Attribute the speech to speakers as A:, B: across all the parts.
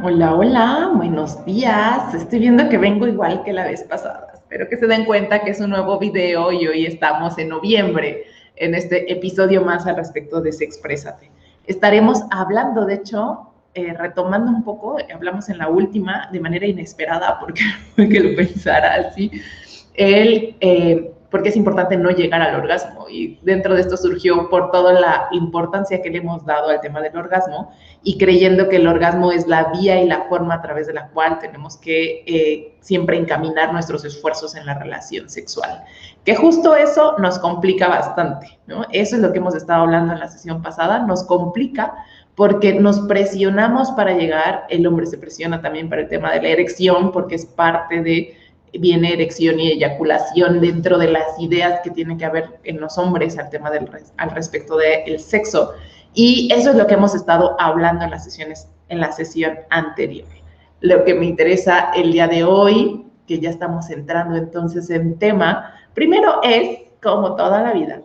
A: Hola, hola, buenos días. Estoy viendo que vengo igual que la vez pasada. Espero que se den cuenta que es un nuevo video y hoy estamos en noviembre, en este episodio más al respecto de Sexprésate. Estaremos hablando, de hecho, retomando un poco, hablamos en la última de manera inesperada, porque lo pensara así, porque es importante no llegar al orgasmo. Y dentro de esto surgió por toda la importancia que le hemos dado al tema del orgasmo y creyendo que el orgasmo es la vía y la forma a través de la cual tenemos que siempre encaminar nuestros esfuerzos en la relación sexual. Que justo eso nos complica bastante, ¿no? Eso es lo que hemos estado hablando en la sesión pasada, nos complica porque nos presionamos para llegar, el hombre se presiona también para el tema de la erección, porque es parte de, viene erección y eyaculación dentro de las ideas que tiene que haber en los hombres al tema al respecto del sexo. Y eso es lo que hemos estado hablando en las sesiones, en la sesión anterior. Lo que me interesa el día de hoy, que ya estamos entrando entonces en tema, primero es, como toda la vida,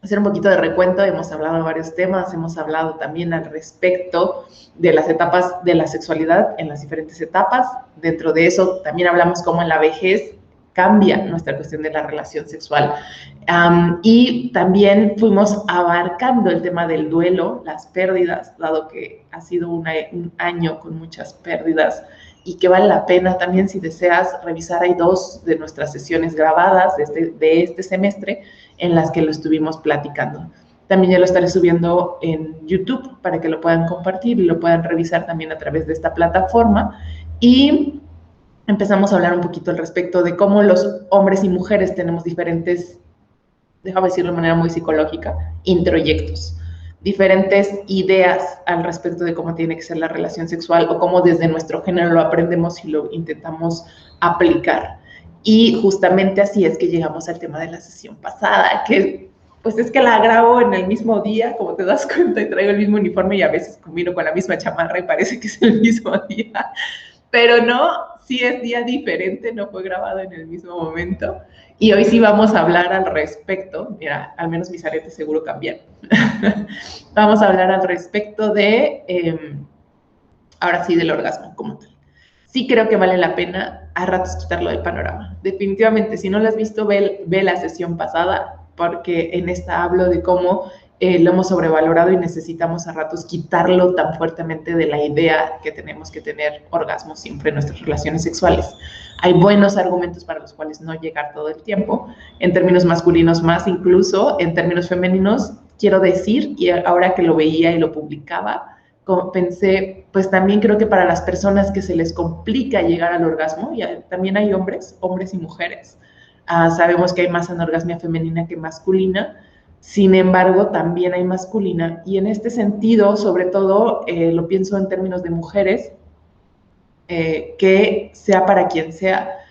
A: hacer un poquito de recuento. Hemos hablado de varios temas, hemos hablado también al respecto de las etapas de la sexualidad en las diferentes etapas. Dentro de eso también hablamos cómo en la vejez cambia nuestra cuestión de la relación sexual. Y también fuimos abarcando el tema del duelo, las pérdidas, dado que ha sido un año con muchas pérdidas y que vale la pena también, si deseas revisar, hay 2 de nuestras sesiones grabadas de este semestre en las que lo estuvimos platicando. También ya lo estaré subiendo en YouTube para que lo puedan compartir y lo puedan revisar también a través de esta plataforma. Y empezamos a hablar un poquito al respecto de cómo los hombres y mujeres tenemos diferentes, déjame decirlo de manera muy psicológica, introyectos, diferentes ideas al respecto de cómo tiene que ser la relación sexual o cómo desde nuestro género lo aprendemos y lo intentamos aplicar. Y justamente así es que llegamos al tema de la sesión pasada, que pues es que la grabo en el mismo día, como te das cuenta, y traigo el mismo uniforme y a veces combino con la misma chamarra y parece que es el mismo día. Pero no, sí es día diferente, no fue grabado en el mismo momento. Y hoy sí vamos a hablar al respecto. Mira, al menos mis aretes seguro cambiaron. Vamos a hablar al respecto de, ahora sí, del orgasmo como tal. Sí creo que vale la pena a ratos quitarlo del panorama. Definitivamente, si no lo has visto, ve la sesión pasada, porque en esta hablo de cómo lo hemos sobrevalorado y necesitamos a ratos quitarlo tan fuertemente de la idea que tenemos que tener orgasmo siempre en nuestras relaciones sexuales. Hay buenos argumentos para los cuales no llegar todo el tiempo, en términos masculinos más, incluso en términos femeninos, quiero decir, y ahora que lo veía y lo publicaba, pensé, pues también creo que para las personas que se les complica llegar al orgasmo, y también hay hombres y mujeres, sabemos que hay más anorgasmia femenina que masculina, sin embargo, también hay masculina, y en este sentido, sobre todo, lo pienso en términos de mujeres, que sea para quien sea,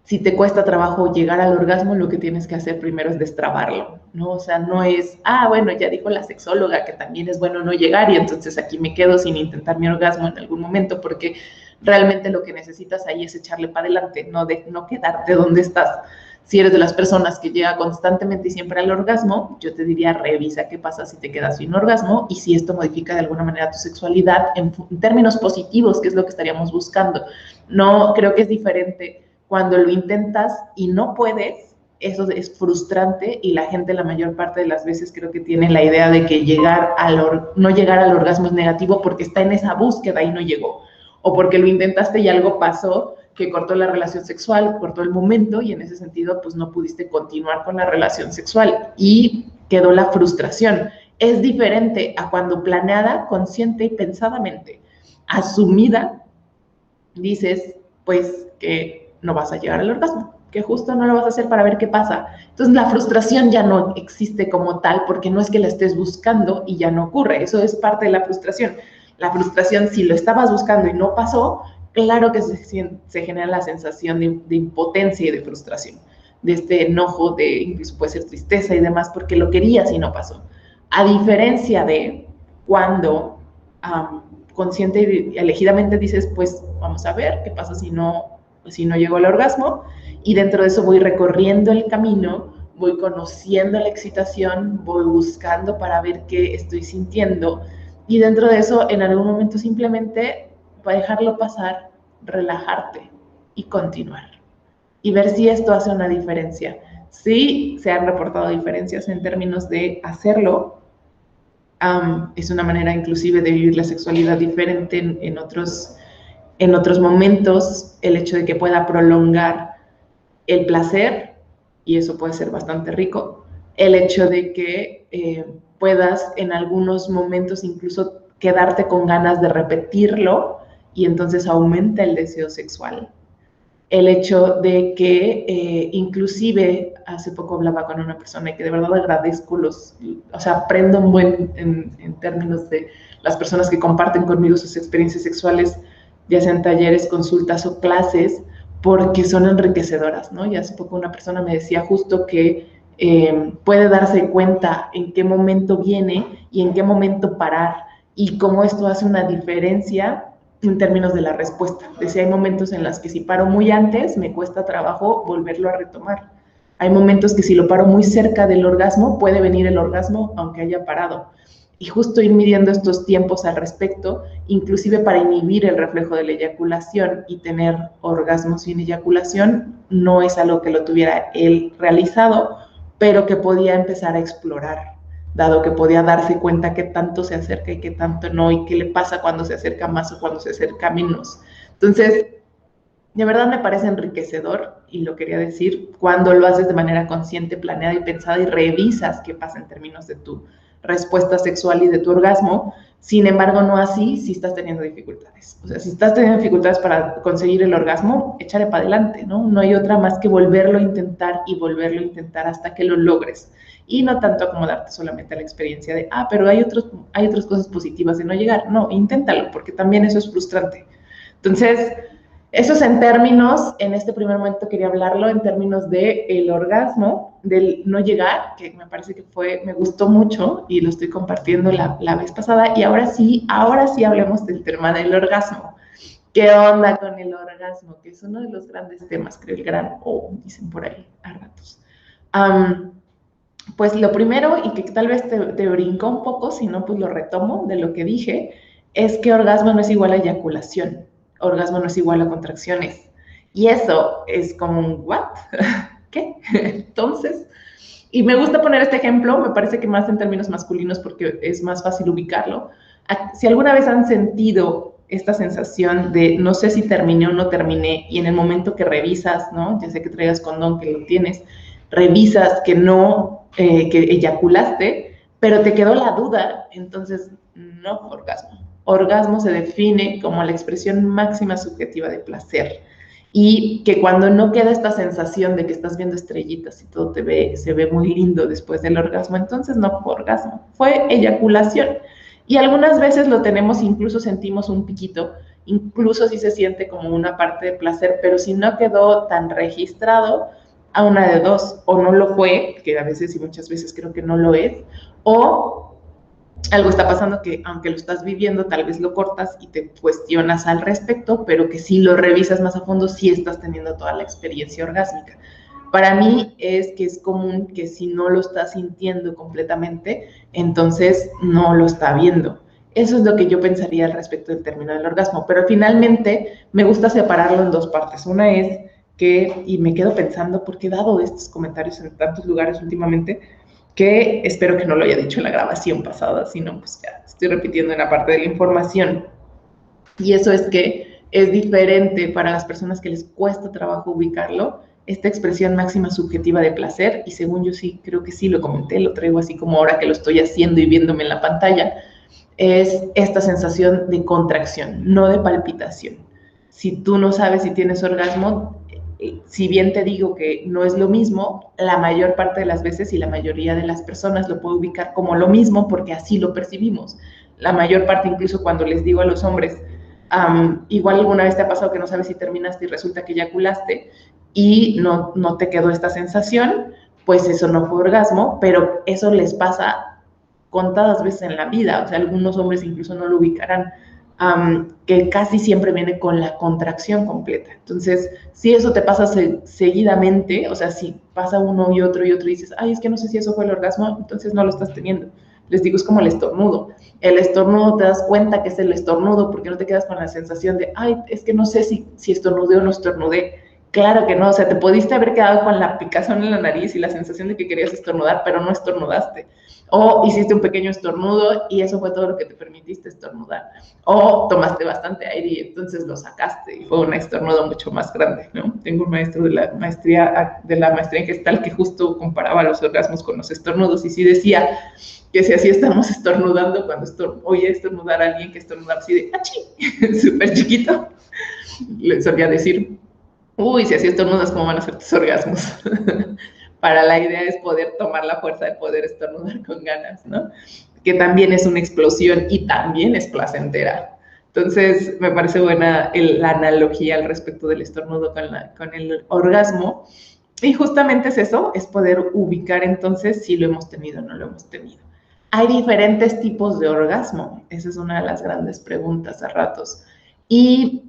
A: si te cuesta trabajo llegar al orgasmo, lo que tienes que hacer primero es destrabarlo, ¿no? O sea, no es, bueno, ya dijo la sexóloga que también es bueno no llegar y entonces aquí me quedo sin intentar mi orgasmo en algún momento, porque realmente lo que necesitas ahí es echarle para adelante, no quedarte donde estás. Si eres de las personas que llega constantemente y siempre al orgasmo, yo te diría, revisa qué pasa si te quedas sin orgasmo y si esto modifica de alguna manera tu sexualidad en términos positivos, que es lo que estaríamos buscando. No, creo que es diferente cuando lo intentas y no puedes. Eso es frustrante y la gente la mayor parte de las veces creo que tiene la idea de que no llegar al orgasmo es negativo porque está en esa búsqueda y no llegó, o porque lo intentaste y algo pasó que cortó la relación sexual, cortó el momento y en ese sentido pues no pudiste continuar con la relación sexual y quedó la frustración. Es diferente a cuando planeada, consciente y pensadamente, asumida, dices pues que no vas a llegar al orgasmo, que justo no lo vas a hacer para ver qué pasa. Entonces la frustración ya no existe como tal porque no es que la estés buscando y ya no ocurre, eso es parte de la frustración. La frustración, si lo estabas buscando y no pasó, claro que se genera la sensación de impotencia y de frustración, de este enojo, de incluso puede ser tristeza y demás, porque lo querías y no pasó. A diferencia de cuando consciente y elegidamente dices, pues vamos a ver qué pasa si no llego al orgasmo, y dentro de eso voy recorriendo el camino, voy conociendo la excitación, voy buscando para ver qué estoy sintiendo, y dentro de eso en algún momento simplemente para dejarlo pasar, relajarte y continuar. Y ver si esto hace una diferencia. Sí, se han reportado diferencias en términos de hacerlo. Es una manera inclusive de vivir la sexualidad diferente en otros momentos, el hecho de que pueda prolongar el placer, y eso puede ser bastante rico, el hecho de que puedas en algunos momentos incluso quedarte con ganas de repetirlo y entonces aumenta el deseo sexual. El hecho de que inclusive hace poco hablaba con una persona y que de verdad agradezco o sea, aprendo un buen en términos de las personas que comparten conmigo sus experiencias sexuales, ya sean talleres, consultas o clases, porque son enriquecedoras, ¿no? Y hace poco una persona me decía justo que puede darse cuenta en qué momento viene y en qué momento parar y cómo esto hace una diferencia en términos de la respuesta. Decía, hay momentos en los que si paro muy antes, me cuesta trabajo volverlo a retomar. Hay momentos que si lo paro muy cerca del orgasmo, puede venir el orgasmo aunque haya parado. Y justo ir midiendo estos tiempos al respecto, inclusive para inhibir el reflejo de la eyaculación y tener orgasmos sin eyaculación, no es algo que lo tuviera él realizado, pero que podía empezar a explorar, dado que podía darse cuenta qué tanto se acerca y qué tanto no, y qué le pasa cuando se acerca más o cuando se acerca menos. Entonces, de verdad me parece enriquecedor, y lo quería decir, cuando lo haces de manera consciente, planeada y pensada y revisas qué pasa en términos de tu respuesta sexual y de tu orgasmo. Sin embargo, no así si estás teniendo dificultades. O sea, si estás teniendo dificultades para conseguir el orgasmo, échale para adelante, ¿no? No hay otra más que volverlo a intentar y volverlo a intentar hasta que lo logres. Y no tanto acomodarte solamente a la experiencia de, pero hay otras cosas positivas de no llegar. No, inténtalo, porque también eso es frustrante. Entonces, eso es en términos, en este primer momento quería hablarlo en términos del orgasmo, del no llegar, que me parece que me gustó mucho y lo estoy compartiendo la vez pasada. Y ahora sí hablemos del tema del orgasmo. ¿Qué onda con el orgasmo? Que es uno de los grandes temas, creo, el gran O, dicen por ahí a ratos. Pues lo primero, y que tal vez te brincó un poco, si no, pues lo retomo de lo que dije, es que orgasmo no es igual a eyaculación. Orgasmo no es igual a contracciones. Y eso es como un, ¿what? ¿Qué? Entonces, y me gusta poner este ejemplo, me parece que más en términos masculinos porque es más fácil ubicarlo. Si alguna vez han sentido esta sensación de no sé si terminé o no terminé, y en el momento que revisas, ¿no? Ya sé que traigas condón, que lo tienes, revisas que no, que eyaculaste, pero te quedó la duda, entonces no fue orgasmo. Orgasmo se define como la expresión máxima subjetiva de placer, y que cuando no queda esta sensación de que estás viendo estrellitas y todo se ve muy lindo después del orgasmo, entonces no fue orgasmo, fue eyaculación. Y algunas veces lo tenemos, incluso sentimos un piquito, incluso si se siente como una parte de placer, pero si no quedó tan registrado, a una de dos, o no lo fue, que a veces y muchas veces creo que no lo es, o algo está pasando que aunque lo estás viviendo, tal vez lo cortas y te cuestionas al respecto, pero que si lo revisas más a fondo, sí estás teniendo toda la experiencia orgásmica. Para mí es que es común que si no lo está sintiendo completamente, entonces no lo está viendo. Eso es lo que yo pensaría al respecto del término del orgasmo, pero finalmente me gusta separarlo en dos partes. Una es que, y me quedo pensando, porque he dado estos comentarios en tantos lugares últimamente, que espero que no lo haya dicho en la grabación pasada, sino pues ya estoy repitiendo una parte de la información. Y eso es que es diferente para las personas que les cuesta trabajo ubicarlo, esta expresión máxima subjetiva de placer, y según yo sí, creo que sí lo comenté, lo traigo así como ahora que lo estoy haciendo y viéndome en la pantalla, es esta sensación de contracción, no de palpitación. Si tú no sabes si tienes orgasmo, si bien te digo que no es lo mismo, la mayor parte de las veces y la mayoría de las personas lo puedo ubicar como lo mismo porque así lo percibimos. La mayor parte, incluso cuando les digo a los hombres, igual alguna vez te ha pasado que no sabes si terminaste y resulta que eyaculaste y no te quedó esta sensación, pues eso no fue orgasmo, pero eso les pasa contadas veces en la vida. O sea, algunos hombres incluso no lo ubicarán, que casi siempre viene con la contracción completa. Entonces, si eso te pasa seguidamente, o sea, si pasa uno y otro y dices, ay, es que no sé si eso fue el orgasmo, entonces no lo estás teniendo. Les digo, es como el estornudo. El estornudo te das cuenta que es el estornudo porque no te quedas con la sensación de, ay, es que no sé si estornudé o no estornudé. Claro que no, o sea, te pudiste haber quedado con la picazón en la nariz y la sensación de que querías estornudar, pero no estornudaste. O hiciste un pequeño estornudo y eso fue todo lo que te permitiste estornudar. O tomaste bastante aire y entonces lo sacaste y fue un estornudo mucho más grande, ¿no? Tengo un maestro de la maestría en Gestalt que justo comparaba los orgasmos con los estornudos y sí decía que si así estamos estornudando cuando oye estornudar a alguien que estornudaba así de ¡achí! Súper chiquito, le solía decir, uy, si así estornudas, ¿cómo van a ser tus orgasmos? Para la idea es poder tomar la fuerza de poder estornudar con ganas, ¿no? Que también es una explosión y también es placentera. Entonces, me parece buena la analogía al respecto del estornudo con el orgasmo. Y justamente es eso, es poder ubicar entonces si lo hemos tenido o no lo hemos tenido. Hay diferentes tipos de orgasmo. Esa es una de las grandes preguntas a ratos. Y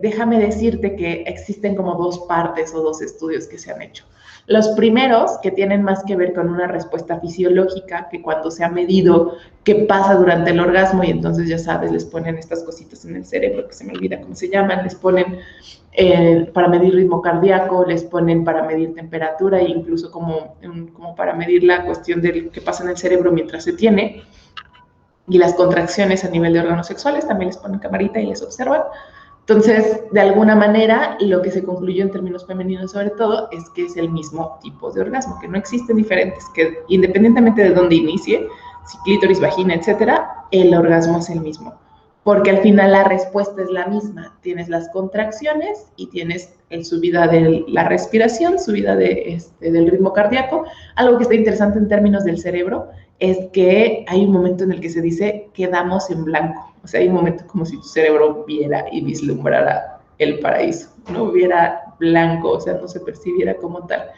A: déjame decirte que existen como dos partes o dos estudios que se han hecho. Los primeros, que tienen más que ver con una respuesta fisiológica, que cuando se ha medido qué pasa durante el orgasmo, y entonces ya sabes, les ponen estas cositas en el cerebro, que se me olvida cómo se llaman, les ponen para medir ritmo cardíaco, les ponen para medir temperatura e incluso como para medir la cuestión de qué pasa en el cerebro mientras se tiene, y las contracciones a nivel de órganos sexuales, también les ponen camarita y les observan. Entonces, de alguna manera, lo que se concluyó en términos femeninos sobre todo es que es el mismo tipo de orgasmo, que no existen diferentes, que independientemente de dónde inicie, si clítoris, vagina, etcétera, el orgasmo es el mismo. Porque al final la respuesta es la misma. Tienes las contracciones y tienes subida de la respiración, subida del ritmo cardíaco. Algo que está interesante en términos del cerebro es que hay un momento en el que se dice quedamos en blanco. O sea, hay un momento como si tu cerebro viera y vislumbrara el paraíso, no viera blanco, o sea, no se percibiera como tal.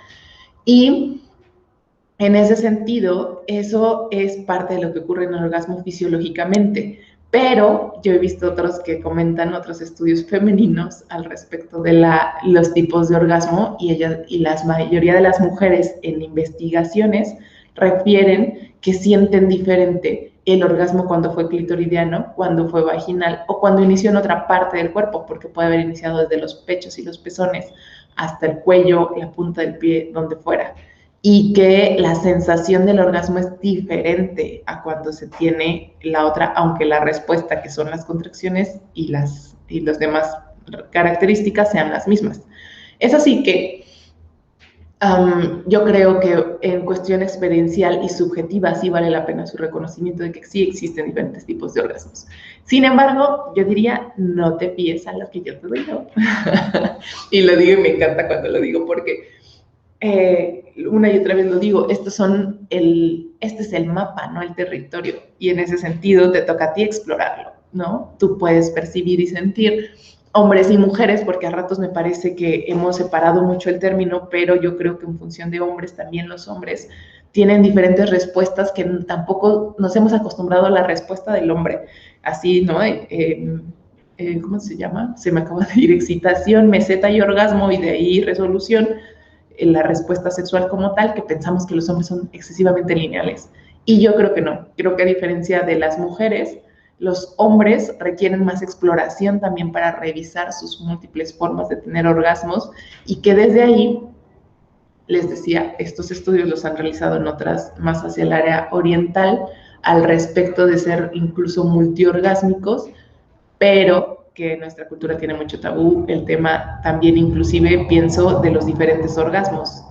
A: Y en ese sentido, eso es parte de lo que ocurre en el orgasmo fisiológicamente. Pero yo he visto otros que comentan otros estudios femeninos al respecto de los tipos de orgasmo y la mayoría de las mujeres en investigaciones refieren que sienten diferente el orgasmo cuando fue clitoridiano, cuando fue vaginal o cuando inició en otra parte del cuerpo, porque puede haber iniciado desde los pechos y los pezones hasta el cuello, la punta del pie, donde fuera. Y que la sensación del orgasmo es diferente a cuando se tiene la otra, aunque la respuesta, que son las contracciones y las demás características, sean las mismas. Es así que yo creo que en cuestión experiencial y subjetiva sí vale la pena su reconocimiento de que sí existen diferentes tipos de orgasmos. Sin embargo, yo diría, no te fíes a lo que yo te digo. Y lo digo y me encanta cuando lo digo porque una y otra vez lo digo, este es el mapa, no el territorio. Y en ese sentido te toca a ti explorarlo, ¿no? Tú puedes percibir y sentir hombres y mujeres, porque a ratos me parece que hemos separado mucho el término, pero yo creo que en función de hombres, también los hombres tienen diferentes respuestas que tampoco nos hemos acostumbrado a la respuesta del hombre. Así, ¿no? ¿Cómo se llama? Se me acaba de ir excitación, meseta y orgasmo, y de ahí resolución, la respuesta sexual como tal, que pensamos que los hombres son excesivamente lineales. Y yo creo que no. Creo que a diferencia de las mujeres, los hombres requieren más exploración también para revisar sus múltiples formas de tener orgasmos y que desde ahí, les decía, estos estudios los han realizado en otras, más hacia el área oriental, al respecto de ser incluso multiorgásmicos, pero que nuestra cultura tiene mucho tabú, el tema también inclusive pienso de los diferentes orgasmos,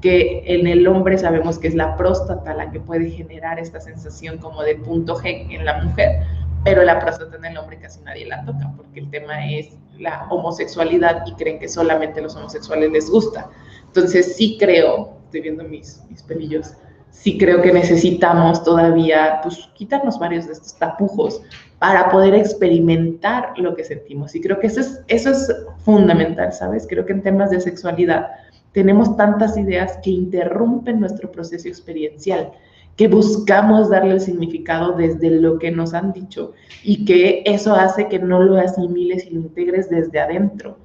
A: que en el hombre sabemos que es la próstata la que puede generar esta sensación como de punto G en la mujer, pero la próstata en el hombre casi nadie la toca, porque el tema es la homosexualidad y creen que solamente a los homosexuales les gusta. Entonces sí creo, estoy viendo mis pelillos, sí creo que necesitamos todavía pues, quitarnos varios de estos tapujos para poder experimentar lo que sentimos. Y creo que eso es fundamental, ¿sabes? Creo que en temas de sexualidad tenemos tantas ideas que interrumpen nuestro proceso experiencial, que buscamos darle el significado desde lo que nos han dicho y que eso hace que no lo asimiles y lo integres desde adentro.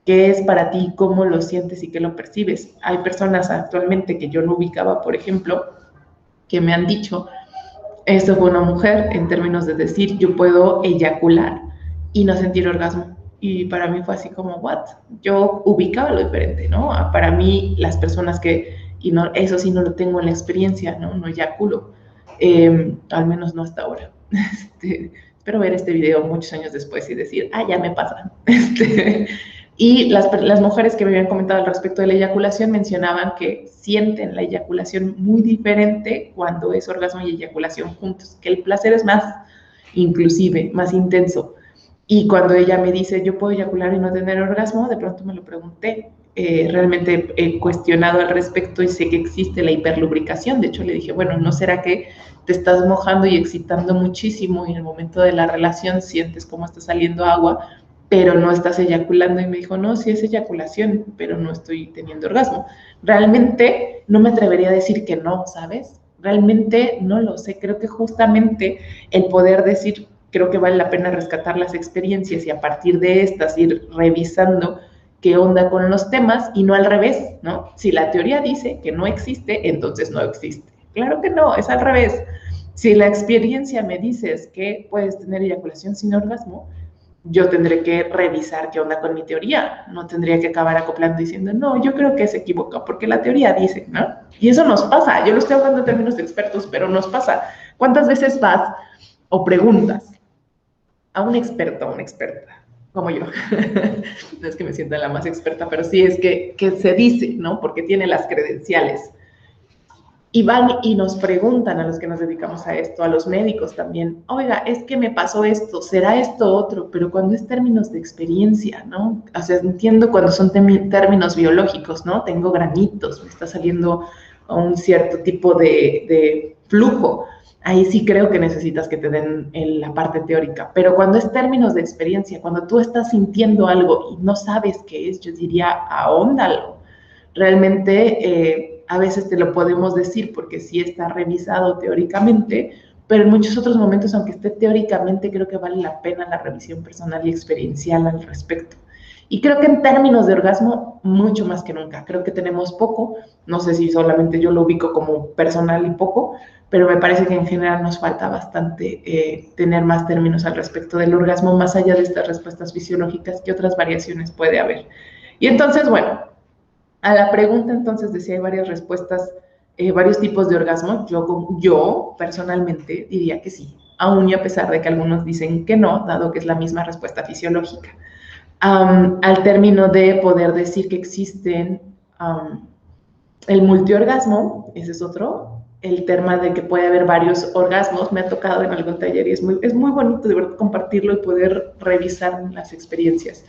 A: ¿Qué es para ti? ¿Cómo lo sientes y qué lo percibes? Hay personas actualmente que yo no ubicaba, por ejemplo, que me han dicho Esto fue una mujer en términos de decir, yo puedo eyacular y no sentir orgasmo. Y para mí fue así como, ¿what? Yo ubicaba lo diferente, ¿no? Para mí, las personas que, y no, eso sí no lo tengo en la experiencia, ¿no? No eyaculo, al menos no hasta ahora. Espero ver este video muchos años después y decir, ah, ya me pasa. Y las mujeres que me habían comentado al respecto de la eyaculación mencionaban que sienten la eyaculación muy diferente cuando es orgasmo y eyaculación juntos, que el placer es más, inclusive, más intenso. Y cuando ella me dice, yo puedo eyacular y no tener orgasmo, de pronto me lo pregunté. Realmente he cuestionado al respecto y sé que existe la hiperlubricación. De hecho, le dije, bueno, ¿no será que te estás mojando y excitando muchísimo y en el momento de la relación sientes cómo está saliendo agua, pero no estás eyaculando? Y me dijo, no, sí es eyaculación, pero no estoy teniendo orgasmo. Realmente no me atrevería a decir que no, ¿sabes? Realmente no lo sé. Creo que justamente el poder decir, creo que vale la pena rescatar las experiencias y a partir de estas ir revisando qué onda con los temas y no al revés, ¿no? Si la teoría dice que no existe, entonces no existe. Claro que no, es al revés. Si la experiencia me dices que puedes tener eyaculación sin orgasmo, yo tendré que revisar qué onda con mi teoría. No tendría que acabar acoplando diciendo, no, yo creo que se equivoca, porque la teoría dice, ¿no? Y eso nos pasa. Yo lo estoy hablando en términos de expertos, pero nos pasa. ¿Cuántas veces vas o preguntas a un experto, a una experta, como yo? No es que me sienta la más experta, pero sí es que se dice, ¿no? Porque tiene las credenciales. Y van y nos preguntan a los que nos dedicamos a esto, a los médicos también, oiga, es que me pasó esto, será esto otro, pero cuando es términos de experiencia, ¿no? O sea, entiendo cuando son términos biológicos, ¿no? Tengo granitos, me está saliendo un cierto tipo de flujo. Ahí sí creo que necesitas que te den la parte teórica, pero cuando es términos de experiencia, cuando tú estás sintiendo algo y no sabes qué es, yo diría, ahóndalo. Realmente a veces te lo podemos decir porque sí está revisado teóricamente, pero en muchos otros momentos, aunque esté teóricamente, creo que vale la pena la revisión personal y experiencial al respecto. Y creo que en términos de orgasmo, mucho más que nunca. Creo que tenemos poco, no sé si solamente yo lo ubico como personal y poco, pero me parece que en general nos falta bastante tener más términos al respecto del orgasmo, más allá de estas respuestas fisiológicas, que otras variaciones puede haber. Y entonces, bueno, a la pregunta entonces de si hay varias respuestas, varios tipos de orgasmo, yo personalmente diría que sí, aún y a pesar de que algunos dicen que no, dado que es la misma respuesta fisiológica. Al término de poder decir que existen el multiorgasmo, ese es otro, el tema de que puede haber varios orgasmos, me ha tocado en algún taller y es muy bonito de verdad compartirlo y poder revisar las experiencias.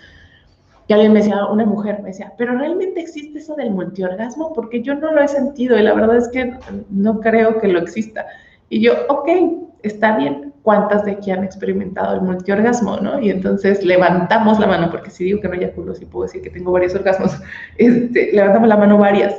A: Y alguien me decía, una mujer me decía, pero ¿realmente existe eso del multiorgasmo? Porque yo no lo he sentido y la verdad es que no creo que lo exista. Y yo, ok, está bien. ¿Cuántas de aquí han experimentado el multiorgasmo, no? Y entonces levantamos la mano, porque si digo que no eyaculo, sí puedo decir que tengo varios orgasmos. Levantamos la mano varias.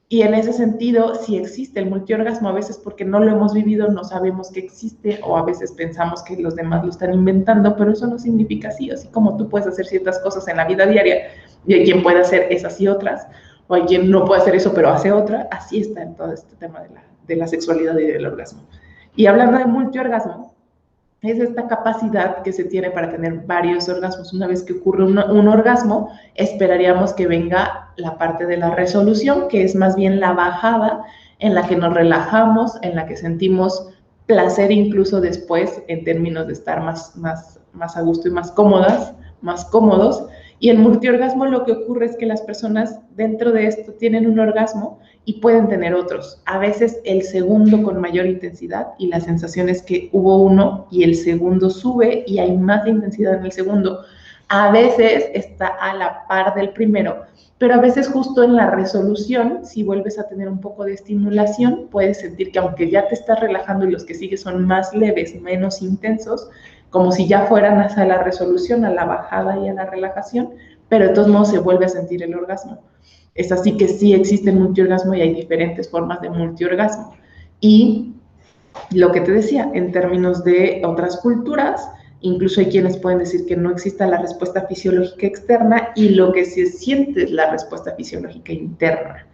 A: Y en ese sentido, si existe el multiorgasmo, a veces porque no lo hemos vivido, no sabemos que existe, o a veces pensamos que los demás lo están inventando, pero eso no significa así. Así como tú puedes hacer ciertas cosas en la vida diaria, y hay quien puede hacer esas y otras, o hay quien no puede hacer eso, pero hace otra, así está en todo este tema de la sexualidad y del orgasmo. Y hablando de multiorgasmo, es esta capacidad que se tiene para tener varios orgasmos. Una vez que ocurre un orgasmo, esperaríamos que venga la parte de la resolución, que es más bien la bajada en la que nos relajamos, en la que sentimos placer incluso después en términos de estar más a gusto y más cómodos. Y en multiorgasmo lo que ocurre es que las personas dentro de esto tienen un orgasmo y pueden tener otros. A veces el segundo con mayor intensidad y la sensación es que hubo uno y el segundo sube y hay más intensidad en el segundo. A veces está a la par del primero, pero a veces justo en la resolución, si vuelves a tener un poco de estimulación, puedes sentir que aunque ya te estás relajando y los que siguen son más leves, menos intensos, como si ya fueran hacia la resolución, a la bajada y a la relajación, pero de todos modos se vuelve a sentir el orgasmo. Es así que sí existe el multiorgasmo y hay diferentes formas de multiorgasmo. Y lo que te decía, en términos de otras culturas, incluso hay quienes pueden decir que no exista la respuesta fisiológica externa y lo que se siente es la respuesta fisiológica interna.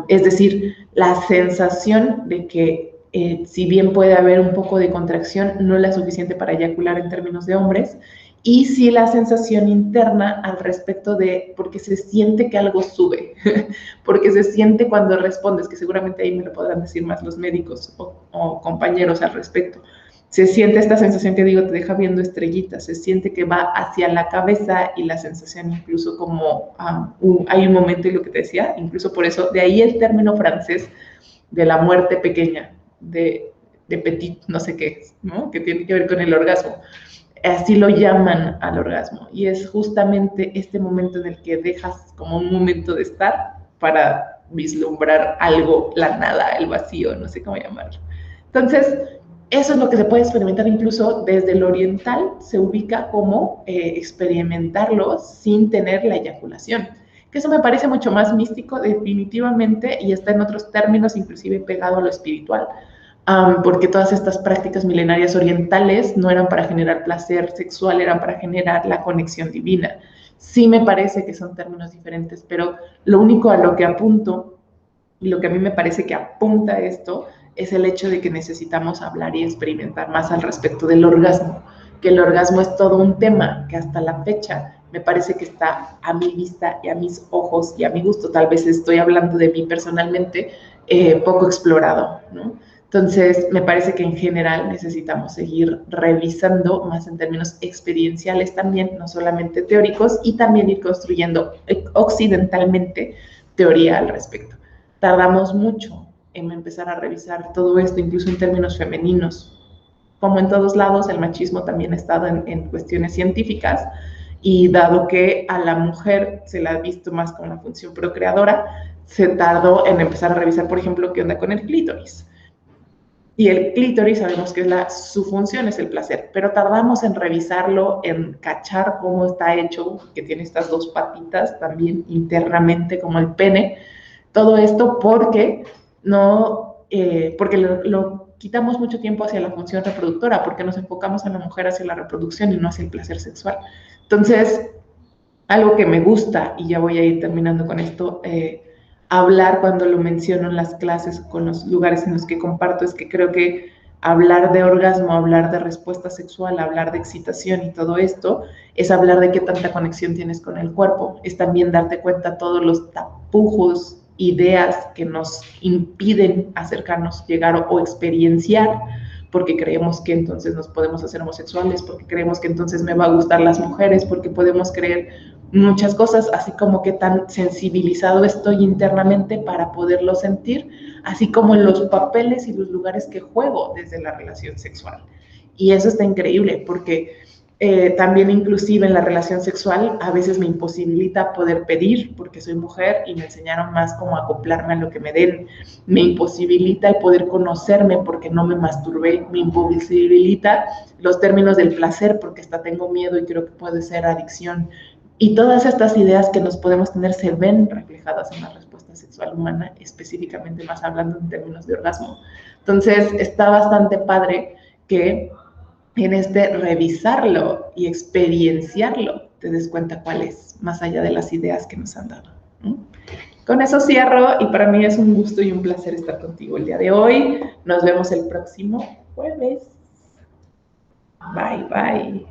A: Es decir, la sensación de que si bien puede haber un poco de contracción, no la suficiente para eyacular en términos de hombres, y sí la sensación interna al respecto de, porque se siente que algo sube, porque se siente cuando respondes, que seguramente ahí me lo podrán decir más los médicos o compañeros al respecto. Se siente esta sensación que digo, te deja viendo estrellitas, se siente que va hacia la cabeza y la sensación incluso como, hay un momento, y lo que te decía, incluso por eso, de ahí el término francés de la muerte pequeña, de petit, no sé qué, ¿no? Que tiene que ver con el orgasmo. Así lo llaman al orgasmo, y es justamente este momento en el que dejas como un momento de estar para vislumbrar algo, la nada, el vacío, no sé cómo llamarlo. Entonces, eso es lo que se puede experimentar incluso desde el oriental, se ubica como experimentarlo sin tener la eyaculación, que eso me parece mucho más místico definitivamente, y está en otros términos, inclusive pegado a lo espiritual. Porque todas estas prácticas milenarias orientales no eran para generar placer sexual, eran para generar la conexión divina. Sí me parece que son términos diferentes, pero lo único a lo que apunto, y lo que a mí me parece que apunta esto, es el hecho de que necesitamos hablar y experimentar más al respecto del orgasmo, que el orgasmo es todo un tema que hasta la fecha me parece que está a mi vista y a mis ojos y a mi gusto, tal vez estoy hablando de mí personalmente, poco explorado, ¿no? Entonces, me parece que en general necesitamos seguir revisando más en términos experienciales también, no solamente teóricos, y también ir construyendo occidentalmente teoría al respecto. Tardamos mucho en empezar a revisar todo esto, incluso en términos femeninos. Como en todos lados, el machismo también ha estado en cuestiones científicas, y dado que a la mujer se la ha visto más como una función procreadora, se tardó en empezar a revisar, por ejemplo, qué onda con el clítoris. Y el clítoris sabemos que su función es el placer, pero tardamos en revisarlo, en cachar cómo está hecho, que tiene estas dos patitas también internamente como el pene. Todo esto porque porque lo quitamos mucho tiempo hacia la función reproductora, porque nos enfocamos a la mujer hacia la reproducción y no hacia el placer sexual. Entonces, algo que me gusta, y ya voy a ir terminando con esto, hablar cuando lo menciono en las clases, con los lugares en los que comparto, es que creo que hablar de orgasmo, hablar de respuesta sexual, hablar de excitación y todo esto, es hablar de qué tanta conexión tienes con el cuerpo, es también darte cuenta todos los tapujos, ideas que nos impiden acercarnos, llegar o experienciar, porque creemos que entonces nos podemos hacer homosexuales, porque creemos que entonces me va a gustar las mujeres, porque podemos creer muchas cosas, así como que tan sensibilizado estoy internamente para poderlo sentir, así como en los papeles y los lugares que juego desde la relación sexual. Y eso está increíble, porque también inclusive en la relación sexual a veces me imposibilita poder pedir, porque soy mujer y me enseñaron más como a acoplarme a lo que me den. Me imposibilita el poder conocerme porque no me masturbé, me imposibilita los términos del placer porque hasta tengo miedo y creo que puede ser adicción. Y todas estas ideas que nos podemos tener se ven reflejadas en la respuesta sexual humana, específicamente más hablando en términos de orgasmo. Entonces, está bastante padre que en revisarlo y experienciarlo te des cuenta cuál es, más allá de las ideas que nos han dado. Con eso cierro, y para mí es un gusto y un placer estar contigo el día de hoy. Nos vemos el próximo jueves. Bye, bye.